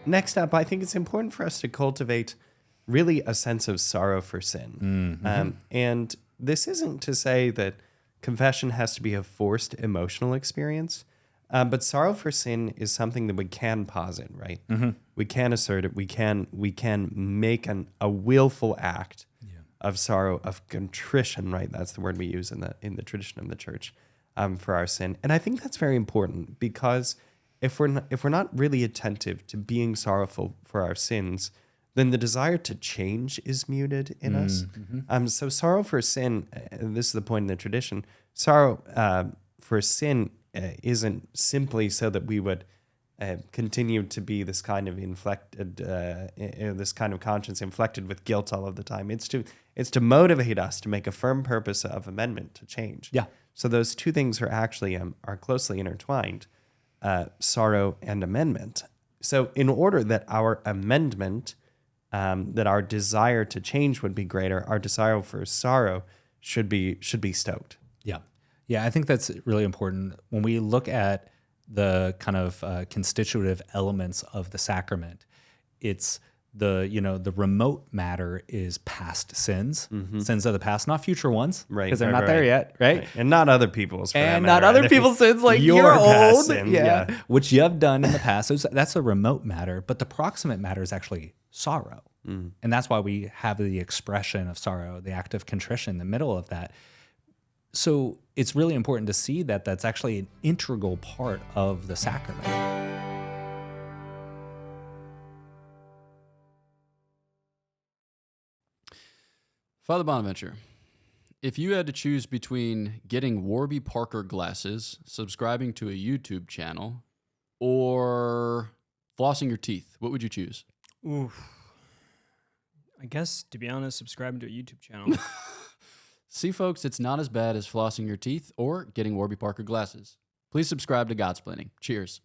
next up, I think it's important for us to cultivate really a sense of sorrow for sin. And this isn't to say that confession has to be a forced emotional experience, but sorrow for sin is something that we can posit, right? We can assert it. We can make a willful act of sorrow, of contrition, right? That's the word we use in the tradition of the church for our sin. And I think that's very important, because if we're not really attentive to being sorrowful for our sins, then the desire to change is muted in us. So sorrow for sin, this is the point in the tradition, sorrow for sin isn't simply so that we would continue to be this kind of this kind of conscience inflected with guilt all of the time. It's to motivate us to make a firm purpose of amendment, to change. Yeah. So those two things are actually are closely intertwined, sorrow and amendment. So in order that our amendment, that our desire to change would be greater, our desire for sorrow should be stoked. Yeah, I think that's really important. When we look at the kind of constitutive elements of the sacrament, it's the remote matter is past sins, sins of the past, not future ones, Right, because they're right, not there right. yet, right? And not other people's, for that And not matter, other either. people's sins, like Your your past own, sins, which you have done in the past. So that's a remote matter, but the proximate matter is actually sorrow. And that's why we have the expression of sorrow, the act of contrition in the middle of that. So it's really important to see that that's actually an integral part of the sacrament. Father Bonaventure, if you had to choose between getting Warby Parker glasses, subscribing to a YouTube channel, or flossing your teeth, what would you choose? Oof. I guess, to be honest, subscribing to a YouTube channel. See, folks, it's not as bad as flossing your teeth or getting Warby Parker glasses. Please subscribe to Godsplaining. Cheers.